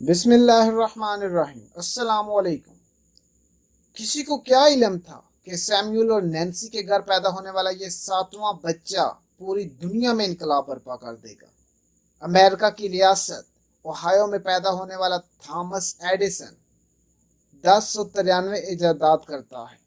بسم اللہ الرحمن الرحیم۔ السلام علیکم۔ کسی کو کیا علم تھا کہ سیموئل اور نینسی کے گھر پیدا ہونے والا یہ 7واں بچہ پوری دنیا میں انقلاب برپا کر دے گا۔ امریکہ کی ریاست اوہایو میں پیدا ہونے والا تھامس ایڈیسن 1093 ایجادات کرتا ہے،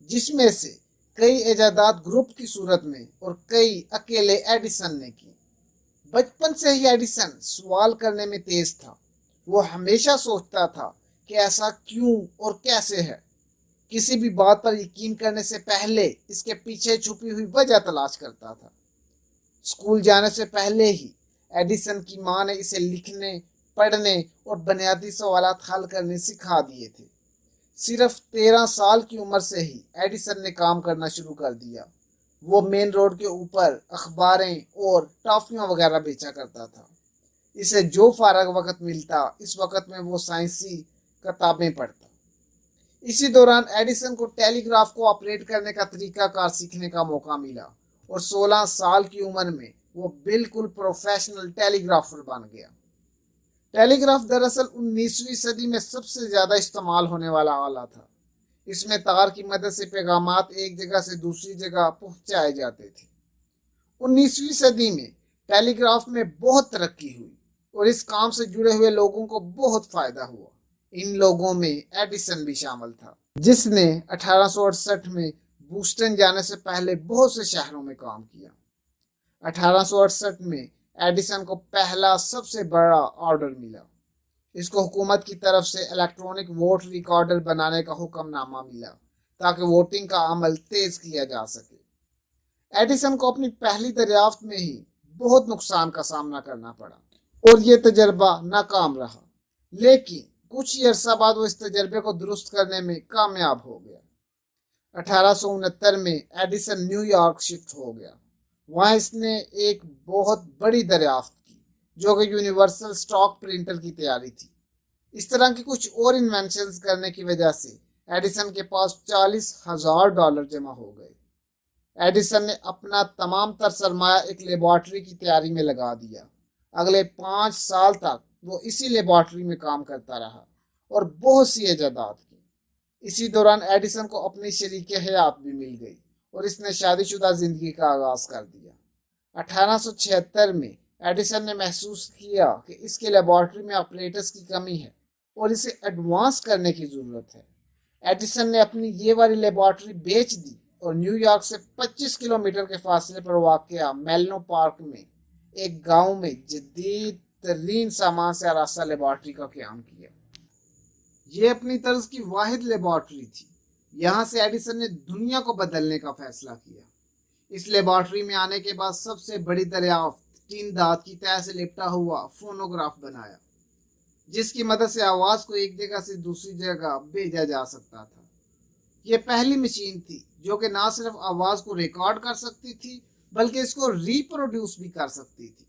جس میں سے کئی ایجادات گروپ کی صورت میں اور کئی اکیلے ایڈیسن نے کی۔ بچپن سے ہی ایڈیسن سوال کرنے میں تیز تھا۔ وہ ہمیشہ سوچتا تھا کہ ایسا کیوں اور کیسے ہے۔ کسی بھی بات پر یقین کرنے سے پہلے اس کے پیچھے چھپی ہوئی وجہ تلاش کرتا تھا۔ اسکول جانے سے پہلے ہی ایڈیسن کی ماں نے اسے لکھنے، پڑھنے اور بنیادی سوالات حل کرنے سکھا دیے تھے۔ صرف 13 سال کی عمر سے ہی ایڈیسن نے کام کرنا شروع کر دیا۔ وہ مین روڈ کے اوپر اخباریں اور ٹافیاں وغیرہ بیچا کرتا تھا۔ اسے جو فارغ وقت ملتا اس وقت میں وہ سائنسی کتابیں پڑھتا۔ اسی دوران ایڈیسن کو ٹیلی گراف کو آپریٹ کرنے کا طریقہ کار سیکھنے کا موقع ملا اور 16 سال کی عمر میں وہ بالکل پروفیشنل ٹیلی گرافر بن گیا۔ ٹیلی گراف دراصل 19ویں صدی میں سب سے زیادہ استعمال ہونے والا آلہ تھا۔ اس میں تار کی مدد سے پیغامات ایک جگہ سے دوسری جگہ پہنچائے جاتے تھے۔ 19ویں صدی میں ٹیلی گراف میں بہت ترقی ہوئی اور اس کام سے جڑے ہوئے لوگوں کو بہت فائدہ ہوا۔ ان لوگوں میں ایڈیسن بھی شامل تھا، جس نے 1868 میں بوسٹن جانے سے پہلے بہت سے شہروں میں کام کیا۔ 1868 میں ایڈیسن کو پہلا سب سے بڑا آرڈر ملا۔ اس کو حکومت کی طرف سے الیکٹرانک ووٹ ریکارڈر بنانے کا حکم نامہ ملا تاکہ ووٹنگ کا عمل تیز کیا جا سکے۔ ایڈیسن کو اپنی پہلی دریافت میں ہی بہت نقصان کا سامنا کرنا پڑا اور یہ تجربہ ناکام رہا، لیکن کچھ ہی عرصہ بعد وہ اس تجربے کو درست کرنے میں کامیاب ہو گیا۔ 1869 میں ایڈیسن نیو یارک شفٹ ہو گیا۔ وہاں اس نے ایک بہت بڑی دریافت کی جو کہ یونیورسل اسٹاک پرنٹر کی تیاری تھی۔ اس طرح کی کچھ اور انوینشنز کرنے کی وجہ سے ایڈیسن کے پاس $40,000 جمع ہو گئے۔ ایڈیسن نے اپنا تمام تر سرمایہ ایک لیبارٹری کی تیاری میں لگا دیا۔ اگلے 5 سال تک وہ اسی لیبارٹری میں کام کرتا رہا اور بہت سی ایجادات کی۔ اسی دوران ایڈیسن کو اپنی شریک حیات بھی مل گئی اور اس نے شادی شدہ زندگی کا آغاز کر دیا۔ 1876 میں ایڈیسن نے محسوس کیا کہ اس کے لیبارٹری میں آپریٹرز کی کمی ہے اور اسے ایڈوانس کرنے کی ضرورت ہے۔ ایڈیسن نے اپنی یہ والی لیبارٹری بیچ دی اور نیو یارک سے 25 کلومیٹر کے فاصلے پر واقع میلنو پارک میں ایک گاؤں میں جدید ترین سامان سے آراستہ لیبارٹری کا قیام کیا۔ یہ اپنی طرز کی واحد لیبارٹری تھی۔ یہاں سے ایڈیسن نے دنیا کو بدلنے کا فیصلہ کیا۔ اس لیبارٹری میں آنے کے بعد سب سے بڑی دریافت ٹین دھات کی تہہ سے لپٹا ہوا فونوگراف بنایا، جس کی مدد سے آواز کو ایک جگہ سے دوسری جگہ بھیجا جا سکتا تھا۔ یہ پہلی مشین تھی جو کہ نہ صرف آواز کو ریکارڈ کر سکتی تھی بلکہ اس کو ریپروڈیوس بھی کر سکتی تھی۔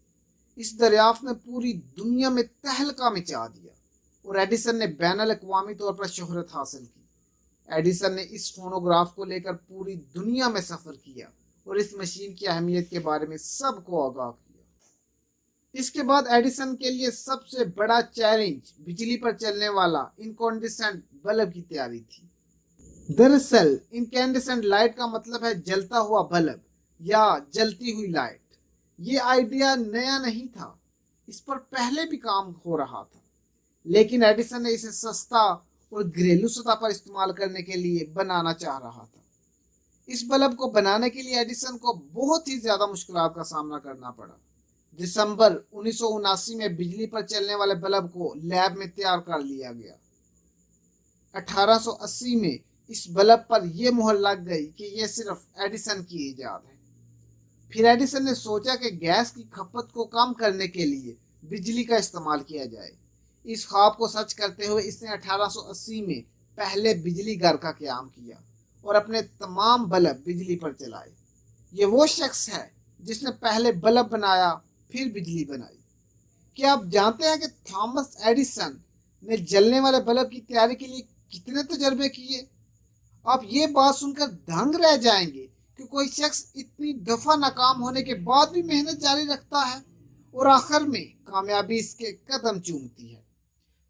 اس دریافت نے پوری دنیا میں تہلکہ مچا دیا اور ایڈیسن نے بین الاقوامی طور پر شہرت حاصل کی۔ ایڈیسن نے اس فونوگراف کو لے کر پوری دنیا میں سفر کیا اور اس مشین کی اہمیت کے بارے میں سب کو آگاہ کیا۔ اس کے بعد ایڈیسن کے لیے سب سے بڑا چیلنج بجلی پر چلنے والا انکینڈسنٹ بلب کی تیاری تھی۔ دراصل انکینڈسنٹ لائٹ کا مطلب ہے جلتا ہوا بلب یا جلتی ہوئی لائٹ۔ یہ آئیڈیا نیا نہیں تھا، اس پر پہلے بھی کام ہو رہا تھا، لیکن ایڈیسن نے اسے سستا اور گھریلو سطح پر استعمال کرنے کے لیے بنانا چاہ رہا تھا۔ اس بلب کو بنانے کے لیے ایڈیسن کو بہت ہی زیادہ مشکلات کا سامنا کرنا پڑا۔ دسمبر 1979 میں بجلی پر چلنے والے بلب کو لیب میں تیار کر لیا گیا۔ 1880 میں اس بلب پر یہ مہر لگ گئی کہ یہ صرف ایڈیسن کی ایجاد ہے۔ پھر ایڈیسن نے سوچا کہ گیس کی کھپت کو کم کرنے کے لیے بجلی کا استعمال کیا جائے۔ اس خواب کو سچ کرتے ہوئے اس نے 1880 میں پہلے بجلی گھر کا قیام کیا اور اپنے تمام بلب بجلی پر چلائے۔ یہ وہ شخص ہے جس نے پہلے بلب بنایا پھر بجلی بنائی۔ کیا آپ جانتے ہیں کہ تھامس ایڈیسن نے جلنے والے بلب کی تیاری کے لیے کتنے تجربے کیے؟ آپ یہ بات سن کر دنگ رہ جائیں گے کہ کوئی شخص اتنی دفعہ ناکام ہونے کے بعد بھی محنت جاری رکھتا ہے اور آخر میں کامیابی اس کے قدم چومتی ہے۔